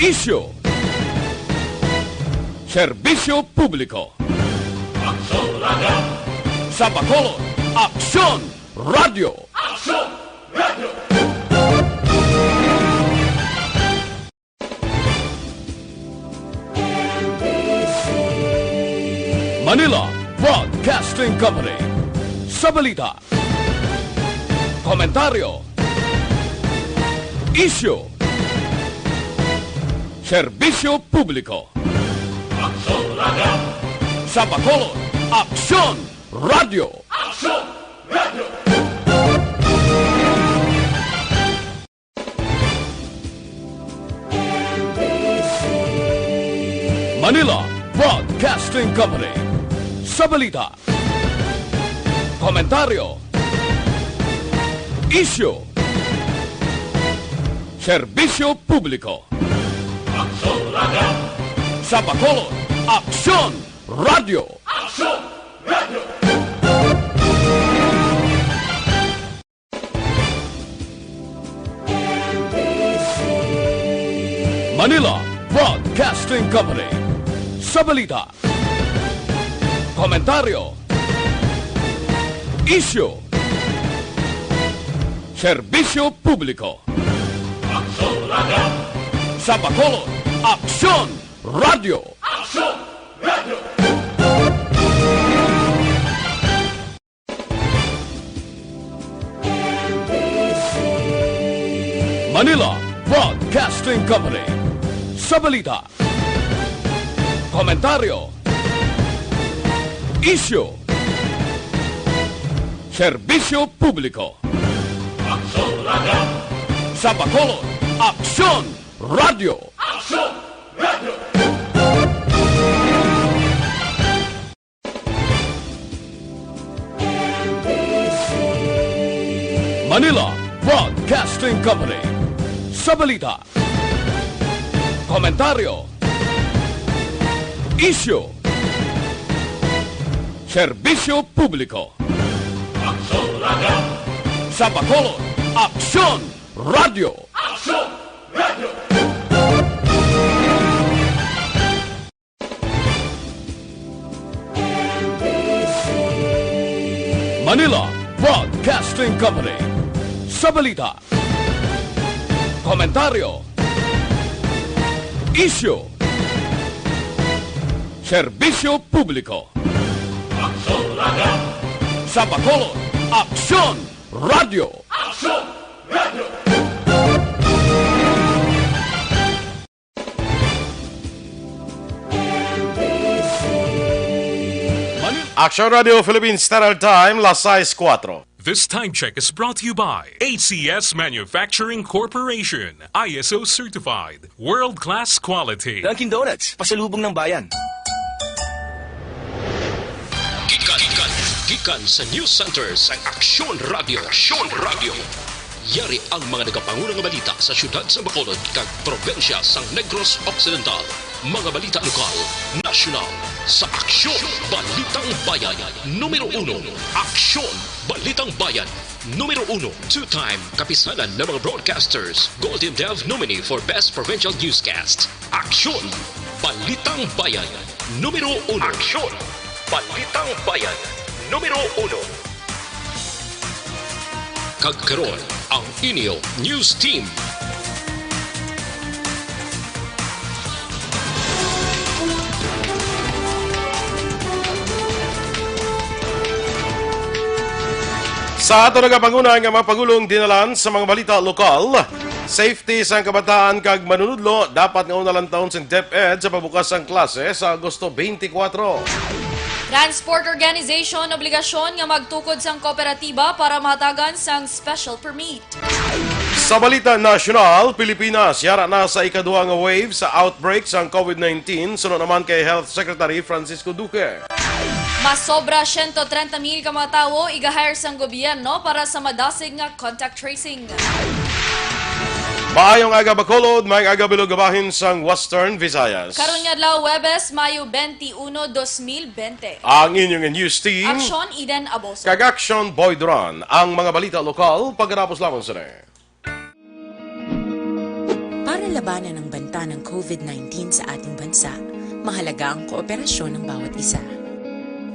Isyu, serbisyo publiko. Aksyon Radio! Sa Bacolod, Aksyon Radio! Aksyon Radio! Manila Broadcasting Company. Sa balita, komentaryo, isyu, serbisyo publiko. Aksyon Radio! Sa Bacolod, Aksyon Radio! Aksyon Radio! Manila Broadcasting Company. Sa balita, komentaryo, isyu, serbisyo publiko. Aksyon Radio! Sa Bacolod, Aksyon Radio! Aksyon Radio! Manila Broadcasting Company. Sa balita, komentaryo, isyu, serbisyo publiko. Aksyon Radio! Sa Bacolod, Aksyon Radio! Aksyon Radio! Manila Broadcasting Company. Sa balita, komentaryo, isyu, serbisyo publiko. Aksyon Radio! Sa Bacolod, Aksyon Radio! Aksyon Radio! Manila Broadcasting Company. Sa balita, komentaryo, isyu, serbisyo publiko. Aksyon Radio! Sa Bacolod, Aksyon Radio! Aksyon Radio! Manila Broadcasting Company. Sa balita, komentaryo, isyu, serbisyo publiko. Aksyon Radio! Sa Bacolod, Aksyon Radio! Aksyon Radio! Aksyon Radio Philippines Standard Time, las 6:04. This time check is brought to you by ACS Manufacturing Corporation, ISO certified, world-class quality. Dunkin' Donuts, pasalubong ng bayan. Gikan sa News Center sa Aksyon Radio. Aksyon Radio. Yari ang mga nagapangunang balita sa syudad sa Bacolod kag probensya sa Negros Occidental. Mga balita lokal, nasyonal, sa Aksyon Balitang Bayan. Numero 1, Aksyon Balitang Bayan. Numero 1, two-time kapisanan ng mga broadcasters, Golden Dev nominee for Best Provincial Newscast. Aksyon Balitang Bayan. Numero 1, Aksyon Balitang Bayan. Numero 1. Kagkaroon ang inyo News Team. Sa ato nagapanguna nga mga pagulong dinalan sa mga balita lokal, safety sa kabataan kag manunudlo dapat nga unalang taon sa DepEd sa pagbukas ng klase sa Agosto 24. Transport Organization obligasyon nga magtukod sang kooperatiba para mahatagan sang special permit. Sa balita nasyonal, Pilipinas yara na sa ikaduha nga wave sa outbreak sa COVID-19 sunod naman kay Health Secretary Francisco Duque. Mas sobra 130,000 ka mga tawo iga-hire sang gobyerno para sa madasig nga contact tracing. Maayong aga Bacolod, maayong aga Bilogabahin sang Western Visayas. Karon nga adlaw Huwebes, Mayo 21, 2020. Ang inyong news team, Aksyon Eden Aboso. kag Aksyon Boy Duran, ang mga balita lokal pagkatapos lamang sa labanan ng banta ng COVID-19 sa ating bansa, mahalaga ang kooperasyon ng bawat isa.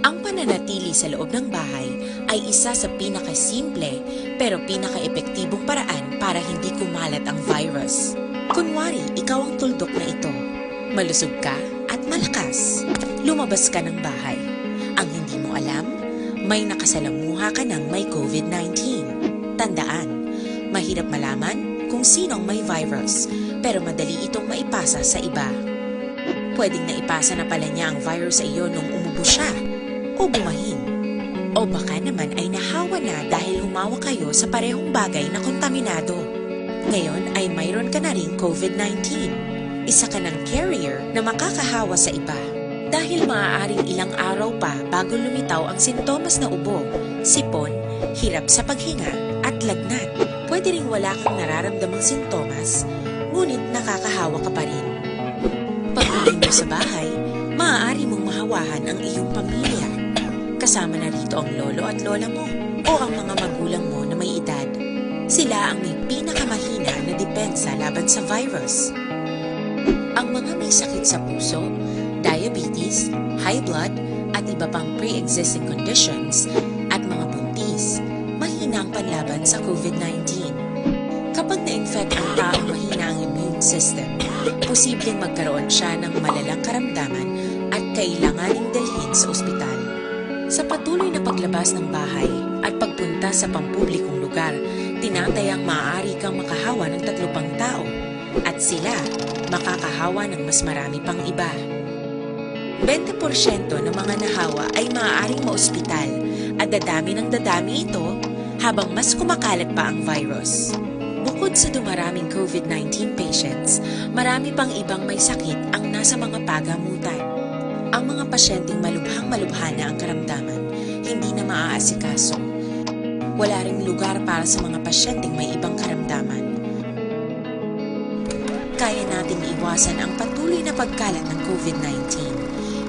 Ang pananatili sa loob ng bahay ay isa sa pinakasimple pero pinaka-epektibong paraan para hindi kumalat ang virus. Kunwari, ikaw ang tuldok na ito. Malusog ka at malakas. Lumabas ka ng bahay. Ang hindi mo alam, may nakasalamuha ka ng may COVID-19. Tandaan, mahirap malaman kung sinong may virus, pero madali itong maipasa sa iba. Pwedeng naipasa na pala niya ang virus sa iyo nung umubo siya o bumahin. O baka naman ay nahawa na dahil humawa kayo sa parehong bagay na kontaminado. Ngayon ay mayroon ka na ring COVID-19. Isa ka ng carrier na makakahawa sa iba. Dahil maaaring ilang araw pa bago lumitaw ang sintomas na ubo, sipon, hirap sa paghinga at lagnat. Pwede ring wala kang nararamdamang sintomas, ngunit nakakahawa ka pa rin. Pag-uwi mo sa bahay, maaari mong mahawahan ang iyong pamilya. Kasama na rito ang lolo at lola mo o ang mga magulang mo na may edad. Sila ang may pinakamahina na depensa laban sa virus. Ang mga may sakit sa puso, diabetes, high blood, at iba pang pre-existing conditions, at mga buntis, mahina ang panlaban sa COVID-19. Kapag na-infect ang taong mahina ang immune system, posibleng magkaroon siya ng malalang karamdaman at kailanganing dalhin sa ospital. Sa patuloy na paglabas ng bahay at pagpunta sa pampublikong lugar, tinatayang maaari kang makahawa ng 3 pang tao at sila makakahawa ng mas marami pang iba. 20% ng mga nahawa ay maaaring maospital at dadami ng dadami ito habang mas kumakalat pa ang virus. Bukod sa dumaraming COVID-19 patients, marami pang ibang may sakit ang nasa mga pagamutan. Ang mga pasyenteng malubhang-malubha na ang karamdaman, hindi na maaasikaso. Wala ring lugar para sa mga pasyenteng may ibang karamdaman. Kaya nating iwasan ang patuloy na pagkalat ng COVID-19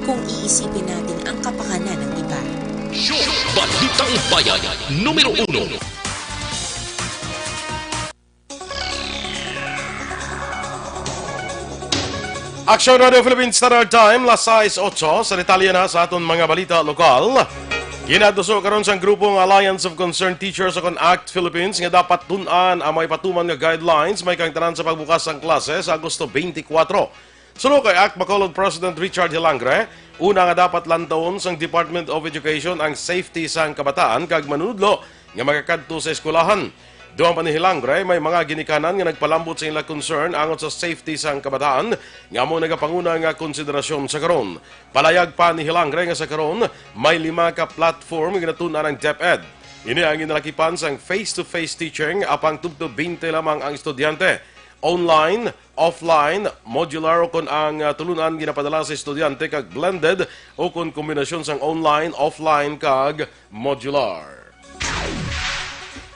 kung iisipin natin ang kapakanan ng iba. Balitang Bayan, Numero 1. Aksyon Radio Philippines Standard Time, las 6:08, sa detalye na sa aton mga balita lokal. Ginaduso karon sa grupong Alliance of Concerned Teachers o ACT Philippines nga dapat tun-an ang may patuman nga guidelines may kangtanan sa pagbukas ng klase sa Agosto 24. Sunod kay ACT Bacolod President Richard Hilangre, una nga dapat lantawon sang Department of Education ang safety sang kabataan kag manunudlo nga magakadto sa eskwelahan. Duang pa ni Hilangre, may mga ginikanan nga nagpalambot sa ilang concern angot sa safety sang kabataan nga mo nagapanguna nga konsiderasyon sa karon. Palayag pa ni Hilangre nga sa karon, may 5 ka platform nga natunan ng DepEd. Ini ang inalakipan sang face-to-face teaching apang tubtob 20 lamang ang estudyante. Online, offline, modular o kun ang tulunan ginapadala sa estudyante kag blended o kun kombinasyon sang online, offline kag modular.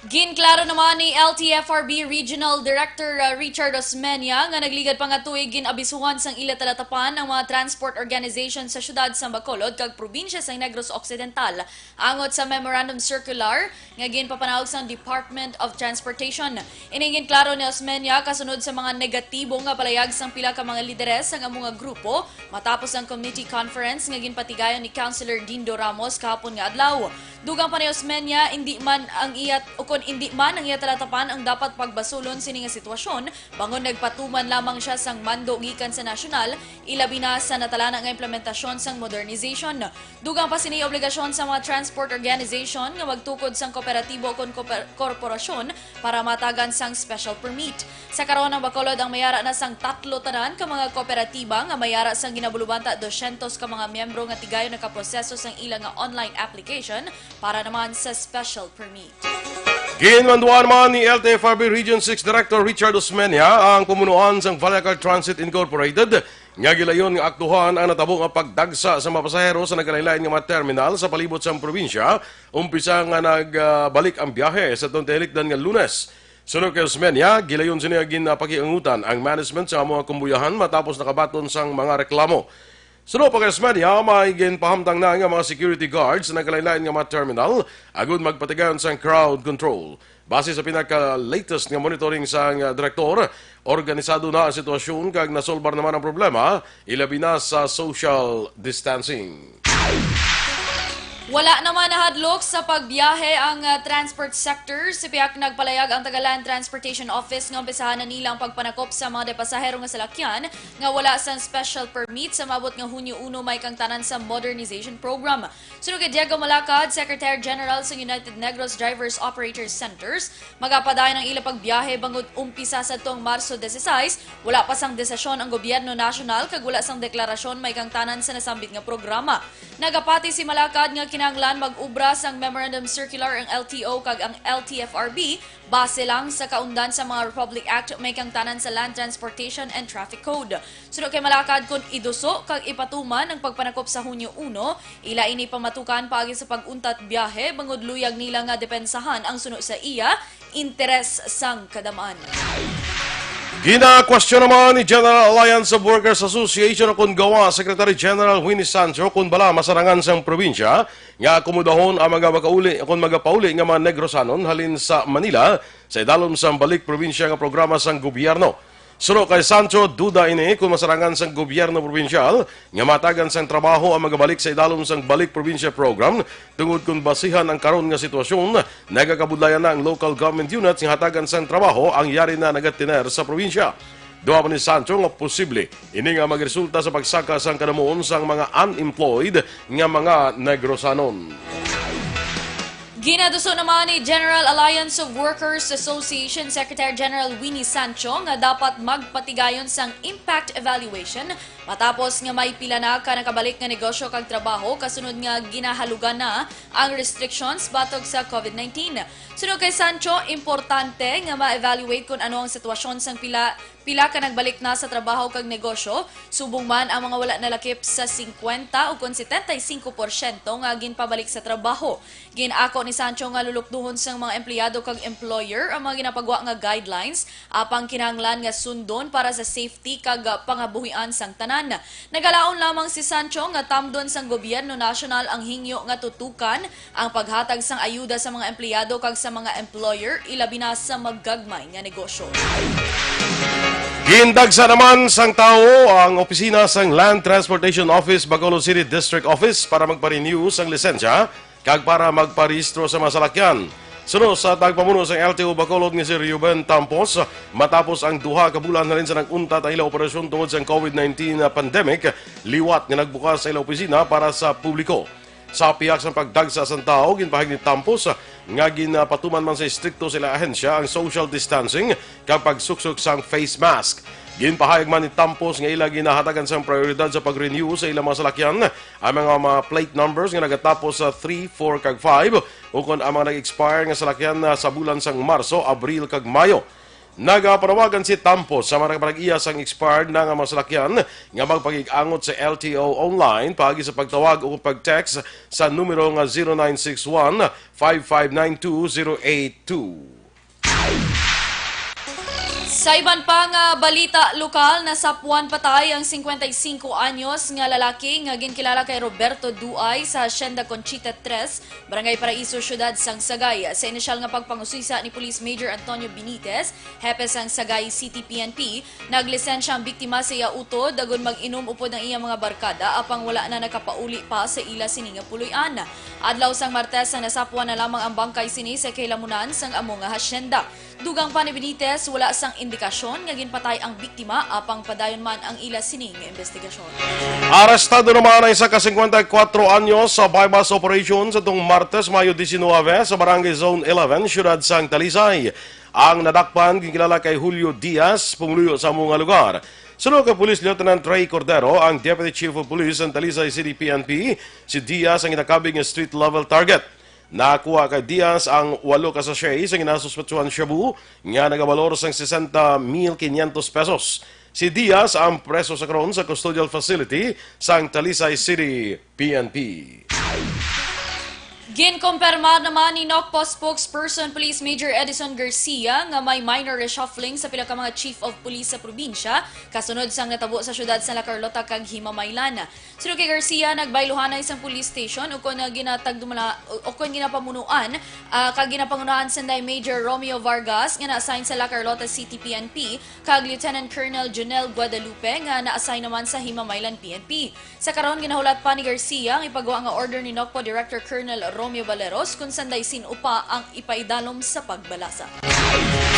Ginklaro naman ni LTFRB Regional Director Richard Osmeña nga nagligad pa nga tuig ginabisuhan sang ila talatapan ang mga transport organization sa syudad sa Bacolod kag probinsya sa Negros Occidental angot sa memorandum circular nga ginpapanawag sang Department of Transportation. Iningin klaro ni Osmeña kasunod sa mga negatibo nga palayag sang pila ka mga lideres sa mga grupo matapos ang committee conference nga ginpatigayon ni Councilor Dindo Ramos kahapon nga adlaw. Dugang pa ni Osmeña, hindi man ang iya talatapan ang dapat pagbasulon sini nga sitwasyon, bangon nagpatuman lamang siya sang mando gikan sa nasyonal, ilabi na sa natalana nga implementasyon sang modernization. Dugang pa sini obligasyon sa mga transport organization nga magtukod sang kooperatibo kon korporasyon para matagan sang special permit. Sa karon ng Bacolod ang mayara na sang 3 tanan ka mga kooperatiba nga mayara sang ginabulubanta 200 ka mga miyembro nga tigayon nakaproseso sang ilang nga online application para naman sa special permit. Ginmanduan man ni LTFRB Region 6 Director Richard Osmeña ang pumunuan sang Valacar Transit Incorporated nga gilayon nga aktuhan ang natabo nga pagdagsa sa mga pasahero sa nagkalain-lain nga mga terminal sa palibot sang probinsya, umpisa nga nagbalik ang biyahe sa tuntelikdan nga Lunes. Sunod kay Osmeña, gilayon siniya ginpakiangutan ang management sa mga kumbuyahan matapos nakabaton sang mga reklamo. Sunod pa kay Osmeña, may ginpahamtang na nga mga security guards na nagkalain-lain nga mga terminal agud magpatigayon sang crowd control. Base sa pinaka-latest nga monitoring sang direktor, organisado na ang sitwasyon kag nasolbar naman ang problema, ilabi na sa social distancing. Wala naman nahadlok sa pagbiyahe ang transport sector. Sipiak nagpalayag ang Tagalan Transportation Office nga umpisahan na nila ang pagpanakop sa mga pasahero nga salakyan nga wala sa special permit sa mabot nga Hunyo 1 may kang tanan sa modernization program. Sunod kay Diego Malacad, Secretary General sa United Negros Drivers Operators Centers, magapadayon ang ila pagbiyahe bangod umpisa sa tuong Marso 16, wala pa sang desisyon ang gobyerno nasyonal kag wala sang deklarasyon may kang tanan sa nasambit nga programa. Nagapati si Malacad nga kinahanglan mag-ubra sang Memorandum Circular ang LTO kag ang LTFRB base lang sa kaundan sa mga Republic Act may kang tanan sa Land Transportation and Traffic Code. Sunod kay Malacad kun iduso kag ipatuman ang pagpanakop sa Hunyo 1, ila ini pamatukan paagi sa pag-untat biyahe bangod luyag nila nga depensahan ang suno sa iya interes sang kadamaan. Gina-question naman ni General Alliance of Workers Association kung gawa Secretary General Winnie Sancho kung bala masarangan sang probinsya nga akomodahon ang mga magapauli nga mga Negrosanon halin sa Manila sa idalom sang balik probinsya nga programa sang gobyerno. Suno kay Sancho, duda ini kung masarangan sang gobyerno probinsyal nga matagan sang trabaho ang magabalik sa idalom sang balik probinsya program tungod kung basihan ang karon nga sitwasyon nagakabudlayan na ang local government units nga hatagan sang trabaho ang yari na nagatiner sa probinsya. Duha pa ni Sancho nga posible ini nga magresulta sa pagsaka sang kanamuon sang mga unemployed nga mga Negrosanon. Ginaduso naman ni General Alliance of Workers Association Secretary General Winnie Sancho nga dapat magpatigayon sang impact evaluation matapos nga may pila na ka nakabalik nga negosyo kag trabaho kasunod nga ginahalugan na ang restrictions batog sa COVID-19. Sunod kay Sancho, importante nga ma-evaluate kung ano ang sitwasyon sang pila ka nagbalik na sa trabaho kag negosyo, subong man ang mga wala nalakip sa 50 o kung 75% nga ginpabalik sa trabaho. Ginako ni Sancho nga lulukduhon sang mga empleyado kag employer ang mga ginapagwa nga guidelines apang kinahanglan nga sundon para sa safety kag pangabuhian sang tanan. Nagalaon lamang si Sancho nga tamdon sang gobyerno nasyonal ang hingyo nga tutukan ang paghatag sang ayuda sa mga empleyado kag sa mga employer ilabi na sa maggagmay nga negosyo. Gindagsa naman sang tao ang opisina sang Land Transportation Office Bacolod City District Office para magpa-renew sang lisensya kag para magparehistro sa mga salakyan. Suno sa tagpamuno sang LTO Bacolod nga si Ruben Tampos, matapos ang duha ka bulan na rin sa nag-untat ang ilang operasyon tungod sa COVID-19 pandemic, liwat nga nagbukas sa ilang opisina para sa publiko. Sa piyak sa pagdagsa sa tao, ginpahig ni Tampos nga ginapatuman man sa istrikto sila ahensya ang social distancing kapag suksok sang face mask. Ginpahayag man ni Tampos nga ila ginahatagan sang prioridad sa pag-renew sa ilang mga salakyan ang mga plate numbers nga nagatapos sa 3, 4 kag 5 ukon ang mga nag-expire nga salakyan sa bulan sang Marso, Abril kag Mayo. Nagapanawagan si Tampos sa mga nagpag-iya sang expired na nga mga salakyan nga magpag-iangot sa LTO online pagi sa pagtawag o pag-text sa numero nga 0961-5592-082. Sa iban pang balita lokal, nasapuan patay ang 55 anyos nga lalaki nga ginkilala kay Roberto Duay sa Hacienda Conchita 3, Barangay Paraiso, Syudad sang Sagay. Sa inisyal nga pagpangusisa ni Police Major Antonio Benitez, hepe sang Sagay City PNP, naglisensya ang biktima sa iya utod dagon mag-inom upod ng iyang mga barkada apang wala na nakapauli pa sa ila sini nga puloy-an. Adlaw sang Martes ang nasapuan na lamang ang bangkay sini sa kailamunan sang amo nga hacienda. Dugang pa ni Benitez, wala sang indikasyon nga ginpatay ang biktima apang padayon man ang ila sining investigasyon. Arestado naman ang isa ka 54 anyos sa bypass operation sa itong Martes, Mayo 19 sa Barangay Zone 11, Syudad sang Talisay. Ang nadakpan, ginkilala kay Julio Diaz, pumuluyo sa mga lugar. Sunod kay Police Lieutenant Ray Cordero, ang Deputy Chief of Police ng Talisay City PNP, si Diaz ang inakabing street-level target. Nakuha kay Diaz ang 8 ka sachet sa ginasuspetsuhan shabu nga nagabalor sang 60,500 pesos. Si Diaz ang preso sa karon sa custodial facility sa Talisay City PNP. Ginkumpirma naman ni NOCPO spokesperson Police Major Edison Garcia nga may minor reshuffling sa pila ka mga chief of police sa probinsya kasunod sang natabo sa syudad sa La Carlota kag Himamaylan. Sunod kay Garcia nagbayluhan na isang police station ukon na ginapamunuan kag ginapangunahan sanday Major Romeo Vargas nga na-assign sa La Carlota City PNP kag Lieutenant Colonel Jonel Guadalupe nga na-assign naman sa Himamaylan PNP. Sa karon ginahulat pa ni Garcia ang ipagawa nga order ni NOCPO Director Colonel Romeo Valeros kung sanday sinupa ang ipaidalom sa pagbalasa.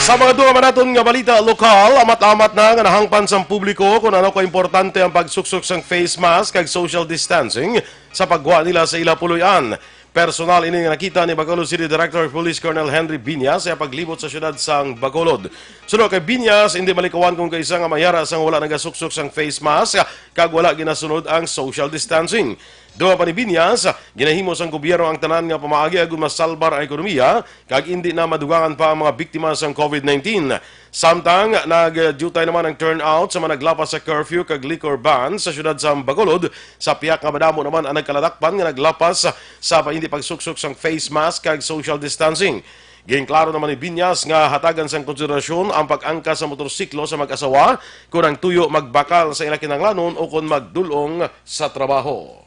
Sa mga duwa man naton nga balita lokal, amat-amat na nga nahangpan sa publiko kung ano ka-importante ang pagsuksok sang face mask kag social distancing sa pagwa nila sa ila puloy-an. Personal ini nga nakita ni Bacolod City Director of Police Colonel Henry Biñas sa paglibot sa syudad sang Bacolod. Sunod kay Biñas, hindi malikawan kung kaisa nga mayara sang wala nagasuksok sang face mask kag wala ginasunod ang social distancing. Duha pa ni Biñas, ginahimo sang gobyerno ang tanan nga pamaagi agon masalbar ang ekonomiya kag hindi na madugangan pa ang mga biktima sang COVID-19. Samtang nagjutay naman ang turnout sa mga naglapas sa curfew kag liquor ban sa syudad sa Bacolod, sa piyak nga madamo naman ang nagkaladakpan nga naglapas sa hindi pagsuksok sang face mask kag social distancing. Ginklaro naman ni Biñas nga hatagan sang konsiderasyon ang pag-angkas sa motorsiklo sa mag-asawa kung ang tuyo magbakal sa ila kinahanglanon o kung magdulong sa trabaho.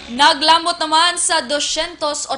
Naglamot naman sa 286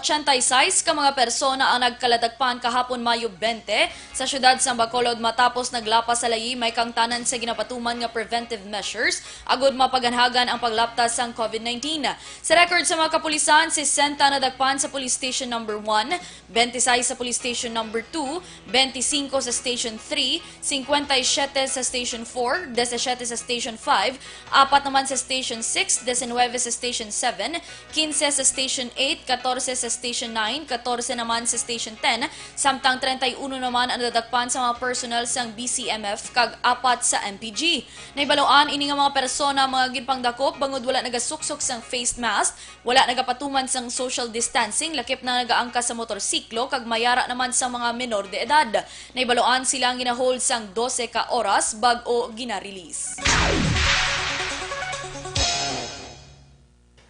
ka mga persona ang nagkaladagpan kahapon Mayo 20 sa syudad sa Bacolod matapos naglapas sa layi may kangtanan sa ginapatuman nga preventive measures agud mapaganhagan ang paglaptas sang COVID-19. Sa record sa mga kapulisan, 60 nadagpan sa Police Station number 1, 26 sa Police Station number 2, 25 sa Station 3, 57 sa Station 4, 17 sa Station 5, 4 naman sa Station 6, 19 sa Station 7, 15 sa Station 8, 14 sa Station 9, 14 naman sa Station 10, samtang 31 naman ang nadagpan sa mga personnel sang BCMF kag 4 sa MPG. Naibaloan ini nga mga persona mga ginpangdakop bangod wala nagasuksok sang face mask, wala nagapatuman sang social distancing, lakip na nagaangkas sa motorsiklo kag mayara naman sa mga menor de edad. Naibaloan silang ginahold sang 12 ka oras bag-o gina-release.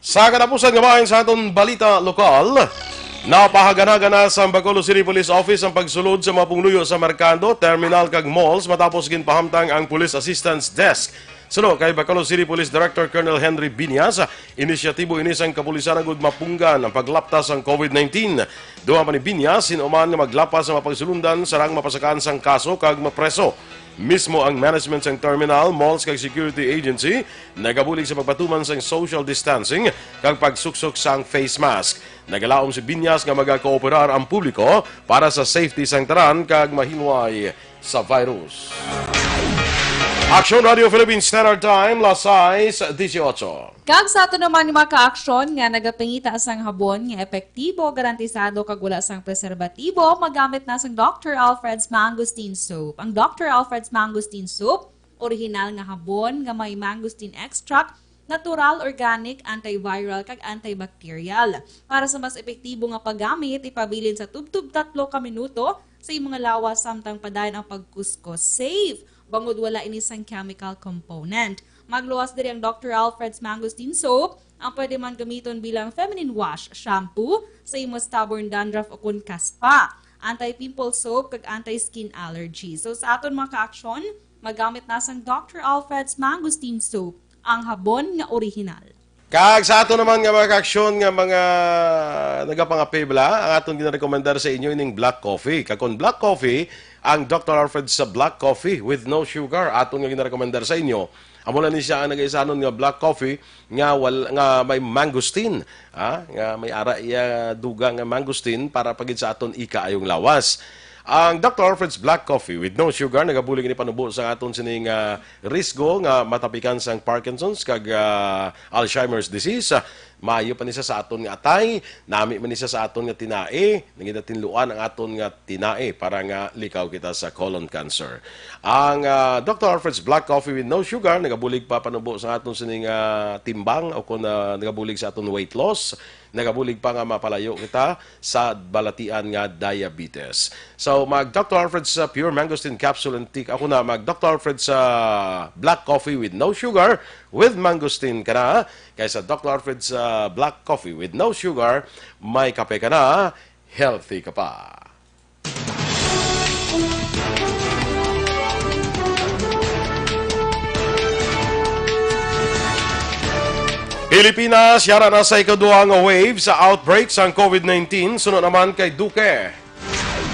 Sa katapusan nga bahin sa aton balita lokal, napahaganaga na sa Bacolod City Police Office ang pagsulod sa mga pungluyo sa merkado, terminal kag malls matapos ginpahamtang ang Police Assistance Desk. Sunod kay Bacolod City Police Director Colonel Henry Biñas, inisyatibo ini sang kapulisan agud mapunggan ang paglaptas sang COVID-19. Duha pa ni Biñas, sinuman nga maglapas sa mapagsulundan sarang mapasakaan sang kaso kag mapreso. Mismo ang management sang terminal, malls kag security agency nagabulig sa pagpatuman sang social distancing kag pagsuksok sang face mask. Nagalaom si Biñas nga magakooperar ang publiko para sa safety sang tanan kag mahilway sa virus. Aksyon Radio Philippines Standard Time, las 6:18. Kag sa ato naman ni mga ka-aksyon nga nagapangita sang habon nga epektibo, garantisado kag wala sang preserbatibo, magamit na sang Dr. Alfred's Mangosteen Soap. Ang Dr. Alfred's Mangosteen Soap, original nga habon nga may mangosteen extract, natural, organic, antiviral kag antibacterial. Para sa mas epektibo nga paggamit, ipabilin sa tubtub 3 ka minuto sa imong nga lawas samtang padayon ang pagkuskos. Safe! Bangod wala inisang chemical component. Magluwas diri ang Dr. Alfred's Mangosteen Soap. Ang pwede man gamiton bilang feminine wash, shampoo, sa imo stubborn dandruff o kun kaspa, anti-pimple soap, kag anti-skin allergy. So sa aton mga ka-aksyon, magamit na sang Dr. Alfred's Mangosteen Soap, ang habon nga original. Kag sa ato naman nga mga ka-aksyon nga mga nagapangapibla, ang aton ginarekomendar sa inyo ining black coffee. Kakon black coffee, ang Dr. Alfred's Black Coffee with no sugar aton nga ginarekomendar sa inyo. Amo na ni siya ang nagaisanon nga black coffee nga may mangosteen, nga may ara iya duga nga mangosteen para pagid sa aton ika ayong lawas. Ang Dr. Alfred's Black Coffee with no sugar nagabulig ni panubo sa aton sining risgo nga matapikan sang Parkinson's kag Alzheimer's disease. Maayo pa ni sa aton nga atay, nami man ni sa aton nga tinae, nangitatinluan ang aton nga tinae para nga likaw kita sa colon cancer. Ang Dr. Alfred's Black Coffee with no sugar nagabulig pa panubo sa aton sining timbang o kung nagabulig sa aton weight loss. nagabulig pa nga mapalayo kita sa balatian nga diabetes. So, mag Dr. Alfred sa Pure Mangosteen Capsule and Tea. Ako na mag Dr. Alfred sa Black Coffee with no sugar with mangosteen ka na. Kaysa Dr. Alfred sa Black Coffee with no sugar, may kape ka na, healthy ka pa. Pilipinas, yara na sa ikaduha nga wave sa outbreak sa COVID-19, sunod naman kay Duque.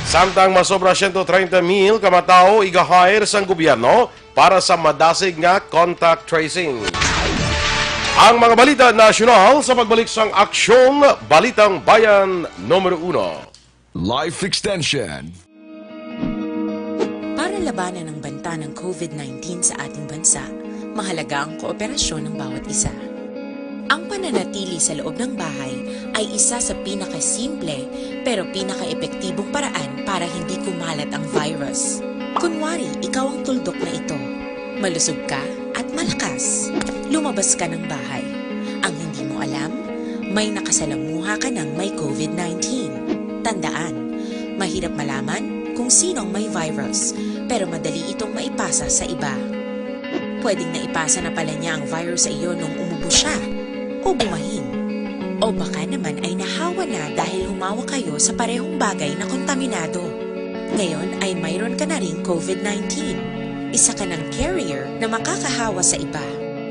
Samtang masobra 130,000 kamatao iga-hire sang gobyerno para sa madasig nga contact tracing. Ang mga balita nasyonal sa pagbalik sang Aksyon, Balitang Bayan, Numero 1. Life Extension. Para labanan ang banta ng COVID-19 sa ating bansa, mahalaga ang kooperasyon ng bawat isa. Ang pananatili sa loob ng bahay ay isa sa pinakasimple pero pinaka-epektibong paraan para hindi kumalat ang virus. Kunwari, ikaw ang tuldok na ito. Malusog ka at malakas. Lumabas ka ng bahay. Ang hindi mo alam, may nakasalamuha ka ng may COVID-19. Tandaan, mahirap malaman kung sino ang may virus, pero madali itong maipasa sa iba. Pwedeng naipasa na pala niya ang virus sa iyo nung umubo siya, o bumahin. O baka naman ay nahawa na dahil humawa kayo sa parehong bagay na kontaminado. Ngayon ay mayroon ka na ring COVID-19. Isa ka ng carrier na makakahawa sa iba.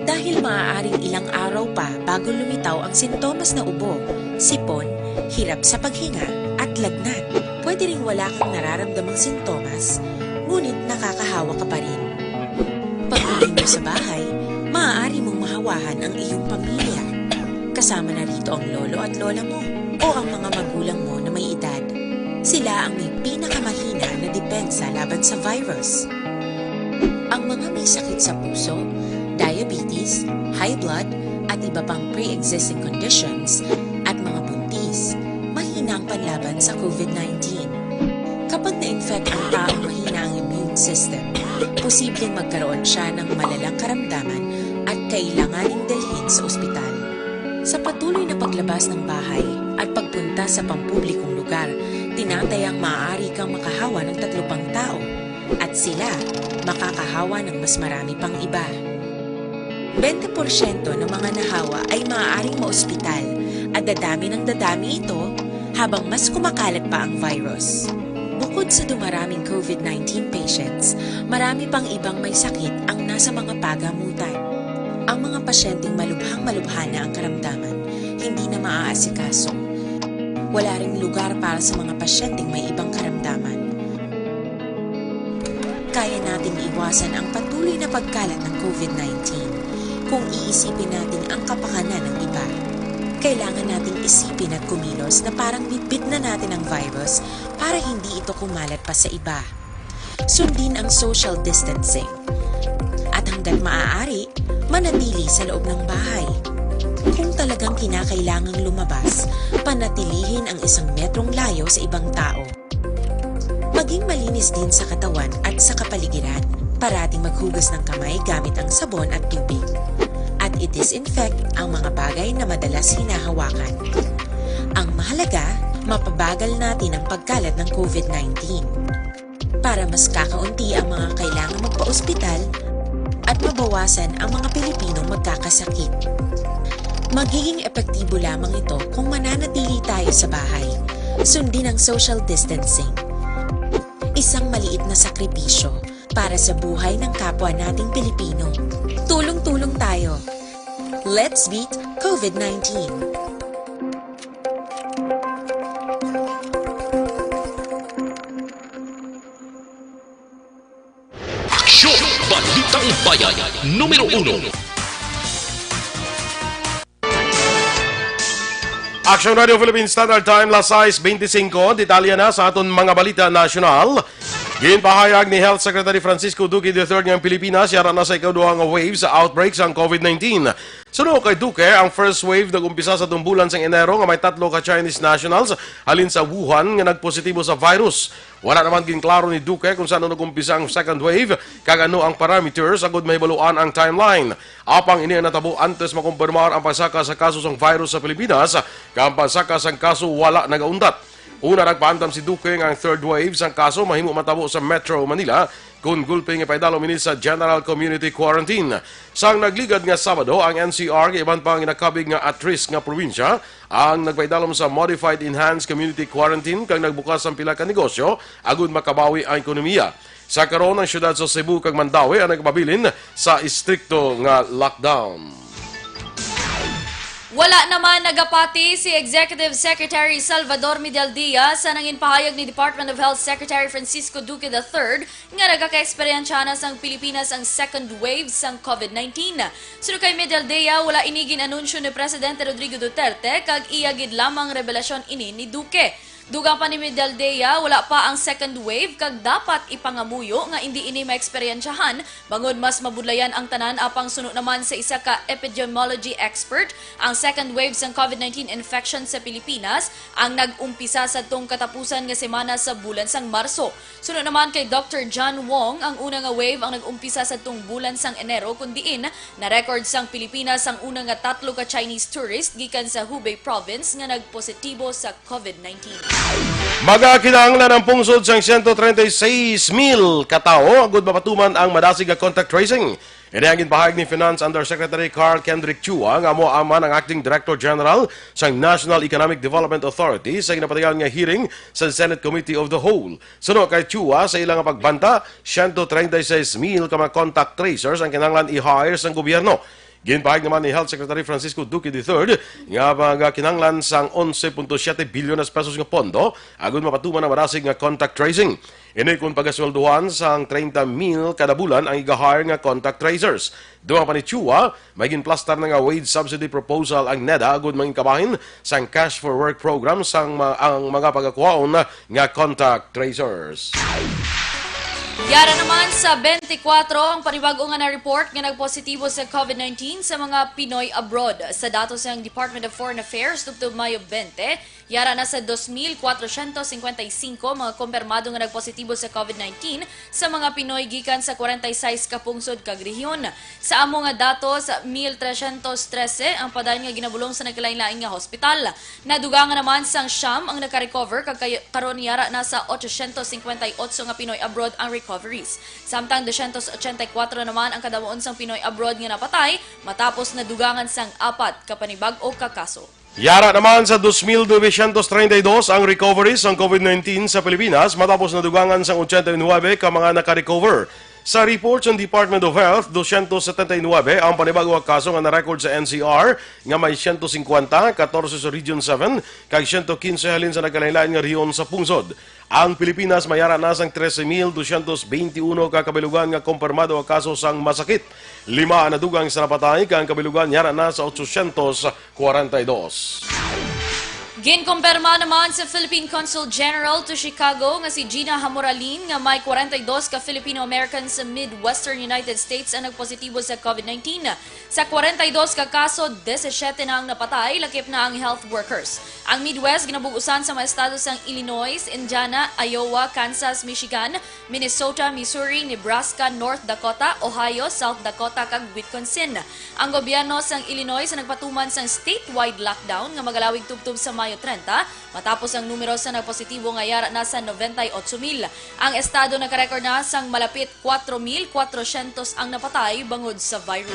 Dahil maaaring ilang araw pa bago lumitaw ang sintomas na ubo, sipon, hirap sa paghinga at lagnat. Pwede ring wala kang nararamdamang sintomas, ngunit nakakahawa ka pa rin. Pag-uwi mo sa bahay, maaari mong mahawahan ang iyong pamilya. Kasama na rito ang lolo at lola mo o ang mga magulang mo na may edad. Sila ang may pinakamahina na depensa laban sa virus. Ang mga may sakit sa puso, diabetes, high blood, at iba pang pre-existing conditions at mga buntis, mahina ang panlaban sa COVID-19. Kapag na-infect ang taong mahina ang immune system, posibleng magkaroon siya ng malalang karamdaman at kailanganing dalhin sa ospital. Sa patuloy na paglabas ng bahay at pagpunta sa pampublikong lugar, tinatayang maaari kang makahawa ng 3 pang tao at sila makakahawa ng mas marami pang iba. 20% ng mga nahawa ay maaaring maospital at dadami ng dadami ito habang mas kumakalat pa ang virus. Bukod sa dumaraming COVID-19 patients, marami pang ibang may sakit ang nasa mga pagamutan. Ang mga pasyenteng malubhang-malubha na ang karamdaman, hindi na maaasikaso. Wala ring lugar para sa mga pasyenteng may ibang karamdaman. Kaya nating iwasan ang patuloy na pagkalat ng COVID-19 kung iisipin natin ang kapakanan ng iba. Kailangan nating isipin at kumilos na parang bitbit na natin ang virus para hindi ito kumalat pa sa iba. Sundin ang social distancing. At hanggat maaari, manatili sa loob ng bahay. Kung talagang kinakailangang lumabas, panatilihin ang 1 metrong layo sa ibang tao. Maging malinis din sa katawan at sa kapaligiran. Parating maghugas ng kamay gamit ang sabon at tubig. At i-disinfect ang mga bagay na madalas hinahawakan. Ang mahalaga, mapabagal natin ang pagkalat ng COVID-19. Para mas kakaunti ang mga kailangang magpa-ospital at mabawasan ang mga Pilipinong magkakasakit. Magiging epektibo lamang ito kung mananatili tayo sa bahay. Sundin ang social distancing. Isang maliit na sakripisyo para sa buhay ng kapwa nating Pilipino. Tulong-tulong tayo. Let's beat COVID-19. Aksyon, Balitang Bayan, Numero 1. Aksyon Radio Philippine Standard Time, las 6:25. Detalye na sa aton mga balita nasyonal. Ginpahayag ni Health Secretary Francisco Duque III ng Pilipinas, yara na sa ikaduha nga wave sa outbreak sa COVID-19. Suno kay Duque, ang first wave nag-umpisa sa tumbulan sa Enero nga may 3 ka Chinese nationals halin sa Wuhan nga nagpositibo sa virus. Wala naman ginklaro ni Duque kung saan nag-umpisa ang second wave, kag ano ang parameters agud mahibaluan ang timeline. Apang ini ang natabo antes makumpirmar ang pagsaka sa kaso ng virus sa Pilipinas, kag ang pagsaka sa kaso wala nagaundat. Una nagpaantam si Duque nga ang third wave sang kaso mahimo matabo sa Metro Manila kung gulping ipaydalo minit sa General Community Quarantine. Sang nagligad nga Sabado, ang NCR nga iban pang inakabig nga at-risk nga probinsya ang nagpaydalom sa Modified Enhanced Community Quarantine kag nagbukas ang pila ka negosyo agud makabawi ang ekonomiya. Sa karon ang syudad sa Cebu kag Mandaue ang nagpabilin sa istrikto nga lockdown. Wala naman nagapati si Executive Secretary Salvador Medialdea sa nangin pahayag ni Department of Health Secretary Francisco Duque III nga nagkaka-eksperyensya na sang Pilipinas ang second wave sang COVID-19. Suno kay Medialdea, wala inigin anunsyo ni Presidente Rodrigo Duterte kag iyagid lamang revelasyon ini ni Duque. Dugang pa ni Medialdea, wala pa ang second wave kag dapat ipangamuyo nga hindi ini maeksperiensyahan bangod mas mabudlayan ang tanan apang suno naman sa isa ka epidemiology expert ang second wave sang COVID-19 infection sa Pilipinas ang nag-umpisa sa tong katapusan nga semana sa bulan sang Marso. Suno naman kay Dr. John Wong, ang una nga wave ang nag-umpisa sa tong bulan sang Enero kundiin na record sang Pilipinas ang una nga 3 ka Chinese tourist gikan sa Hubei province nga nagpositibo sa COVID-19. Magakinahanglan ang pungsod sang 136,000 katao agud mapatuman ang madasig nga contact tracing. Ini ang ginpahayag ni Finance Undersecretary Carl Kendrick Chua nga moaman ang Acting Director General sa National Economic Development Authority sa ginapatagan nga hearing sa Senate Committee of the Whole. Suno kay Chua, sa ilang pagbanta, 136,000 ka mga contact tracers ang kinahanglan i-hire sa gobyerno. Ginpahayag naman ni Health Secretary Francisco Duque III nga mga kinahanglan sang 11.7 bilyon pesos nga pondo agud mapatuman ang marasig nga contact tracing. Ini kung pagasweldohan sang 30,000 kada bulan ang i-hire nga contact tracers. Duha pa ni Chua, may ginplastar na nga wage subsidy proposal ang NEDA agud mangin kabahin sang cash for work program sang ang mga pagakuhaon nga contact tracers. Yara naman sa 24 ang panibago nga na report nga nagpositibo sa COVID-19 sa mga Pinoy abroad. Sa datos ng Department of Foreign Affairs tubtob Mayo 20, yara na sa 2,455 mga kumpirmado nga nagpositibo sa COVID-19 sa mga Pinoy gikan sa 46 ka pungsod kag rehiyon. Sa amo nga datos, 1,313 ang padayon nga ginabulong sa nagkalain-lain nga hospital. Nadugangan naman sang siyam ang naka-recover kag karon yara na sa 858 nga Pinoy abroad ang recoveries. Samtang 284 naman ang kadamuon sang Pinoy abroad nga napatay matapos nadugangan sang 4 ka panibag-o ka kaso. Yara naman sa 2,932 ang recoveries ng COVID-19 sa Pilipinas matapos nadugangan sang 89 ka mga naka-recover. Sa reports ng Department of Health, 279 ang panibago nga kaso nga na-record sa NCR nga may 150, 14 sa Region 7, kag 115 halin sa nagkalain-lain nga rehiyon sa pungsod. Ang Pilipinas mayara na sang 13,221 ka kabilugan nga kumpirmado nga kaso sang masakit. 5 na dugang sa napatay kang kabilugan yara na sa 842. Ginkumpirma naman sa Philippine Consul General to Chicago nga si Gina Hamoralin nga may 42 ka Filipino-Americans sa Midwestern United States ang nagpositibo sa COVID-19. Sa 42 ka kaso, 17 na ang napatay, lakip na ang health workers. Ang Midwest ginabugusan sa mga estado sang Illinois, Indiana, Iowa, Kansas, Michigan, Minnesota, Missouri, Nebraska, North Dakota, Ohio, South Dakota kag Wisconsin. Ang gobyerno sang Illinois ang nagpatuman sang statewide lockdown nga magalawig tubtob sa Mayo 30 matapos ang numero sa nagpositibo nga yara na sa 98,000. Ang estado nakarecord na sang malapit 4,400 ang napatay bangod sa virus.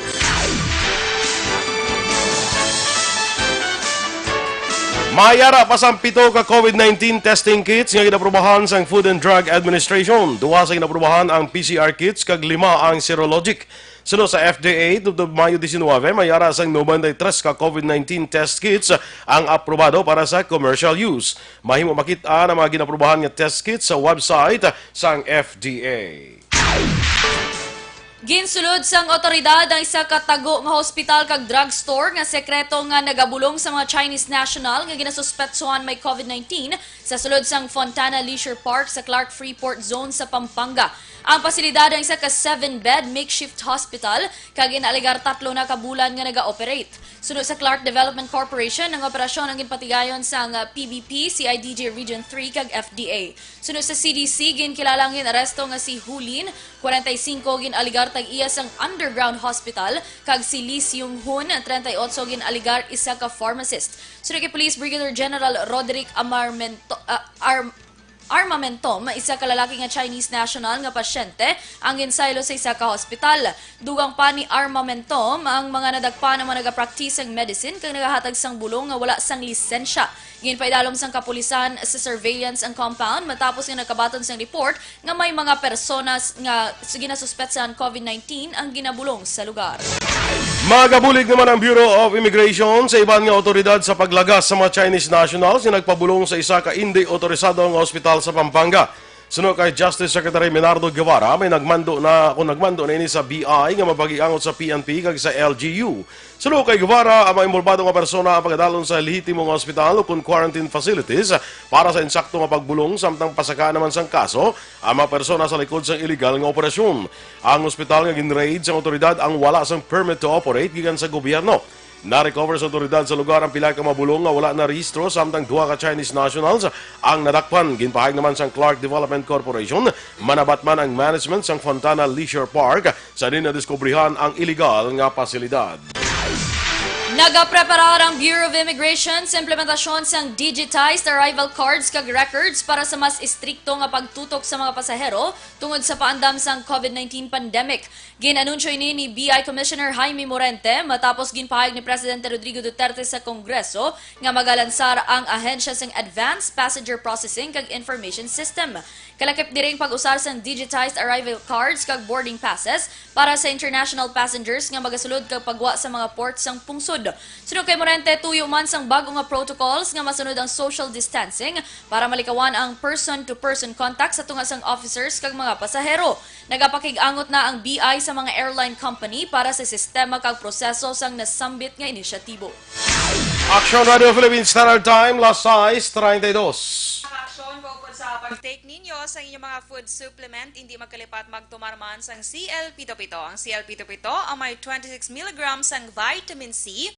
Mayara pa sang 7 ka COVID-19 testing kits nga ginaprubahan sang Food and Drug Administration. 2 sa ginaprubahan ang PCR kits kag 5 ang serologic. Sunod sa FDA, tubtob Mayo 19, mayara sang 93 ka COVID-19 test kits ang aprobado para sa commercial use. Mahimo makita na mga ginaprubahan nga test kits sa website sang FDA. Ginsulod sang otoridad ang isa ka tago nga hospital kag drugstore nga sekreto nga nagabulong sa mga Chinese national nga ginasuspetsuhan may COVID-19 sa sulod sang Fontana Leisure Park sa Clark Freeport Zone sa Pampanga. Ang pasilidad ang isa ka 7-bed makeshift hospital kag inaaligar 3 na kabulan nga naga-operate. Sunod sa Clark Development Corporation, ang operasyon ang ginpatigayon sa PBP, CIDG Region 3 kag FDA. Sunod sa CDC, ginkilalang ginaresto nga si Hulin, 45 ginaligar tag iya sang underground hospital kag si Lee Seung-hoon, 38 ginaligar isa ka pharmacist. Sunod kay Police Brigadier General Roderick Armamentom, isa ka lalaki nga Chinese national nga pasyente ang ginsaylo sa isa ka hospital. Dugang pa ni Armamentom ang mga nadagpa na mga nagapraktis ng medicine kag nagahatag sang bulong nga wala sang lisensya. Ginpaidalom sang kapulisan sa surveillance ang compound matapos nga nakabaton sang report nga may mga personas nga ginasuspetsahan COVID-19 ang ginabulong sa lugar. Magabulig naman ang Bureau of Immigration sa iban nga otoridad sa paglagas sa mga Chinese nationals na nagpabulong sa isa ka hindi otorisado nga ospital sa Pampanga. Sunod kay Justice Secretary Menardo Guevara, may nagmando na ini sa BI nga mapagiangot sa PNP kag sa LGU. Sunod kay Guevara, ang mga involbado nga persona ang pagdalon sa lehitimong ospital o quarantine facilities para sa insakto nga pagbulong samtang pasaka naman sang kaso ang mga persona sa likod sang illegal nga operasyon. Ang ospital nga ginraid sa otoridad ang wala sang permit to operate gikan sa gobyerno. Na-recover sa otoridad sa lugar ang pila ka mabulong nga wala na rehistro samtang 2 ka Chinese nationals ang nadakpan. Ginpahayag naman sang Clark Development Corporation, manabat man ang management sang Fontana Leisure Park sa dinadiskubrihan ang illegal nga pasilidad. Nagapreparar ang Bureau of Immigration sa implementasyon sang digitized arrival cards kag records para sa mas istrikto nga pagtutok sa mga pasahero tungod sa paandam sang COVID-19 pandemic. Ginanunsyo ini ni BI Commissioner Jaime Morente matapos ginpahayag ni Presidente Rodrigo Duterte sa Kongreso nga magalansar ang ahensya sang Advanced Passenger Processing kag Information System. Kalakip diring pag-usar sang digitized arrival cards kag boarding passes para sa international passengers nga magasulod kag pagwa sa mga ports sang pungsod. Sunod kay Morente, tuyo man sang bago nga protocols nga masunod ang social distancing para malikawan ang person-to-person contact sa tunga sang officers kag mga pasahero. Nagapakig-angot na ang BI sa mga airline company para sa sistema kag proseso sang nasambit nga inisyatibo. Aksyon Radio Philippines Standard Time, last size 32. Aksyon, bukod sa pag-take ninyo sa inyong mga food supplement, hindi magkalipat magtumarman sang CL-Pito-Pito. Ang CL-Pito-Pito ang may 26 mg sang vitamin C,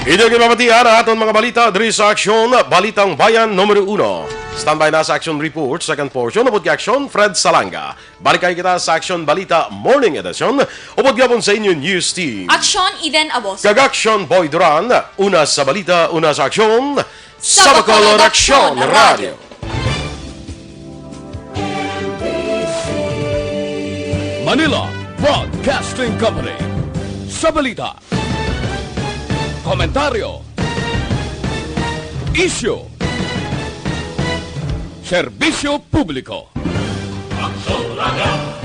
Ito yung mamatihan aton mga balita diri sa Aksyon, Balitang Bayan Numero 1. Standby na sa Aksyon Report, second portion, upod ka Aksyon, Fred Salanga. Balikay kita sa Aksyon Balita Morning Edition, upod gabon sa inyo news team. Aksyon, Eden Aboso. Kag Aksyon Boy Duran, una sa balita, una sa Aksyon, sa Bacolod Aksyon Radio. Manila Broadcasting Company. Sa balita. Komentaryo. Isyu. Serbisyo publiko. Aksyon Radio.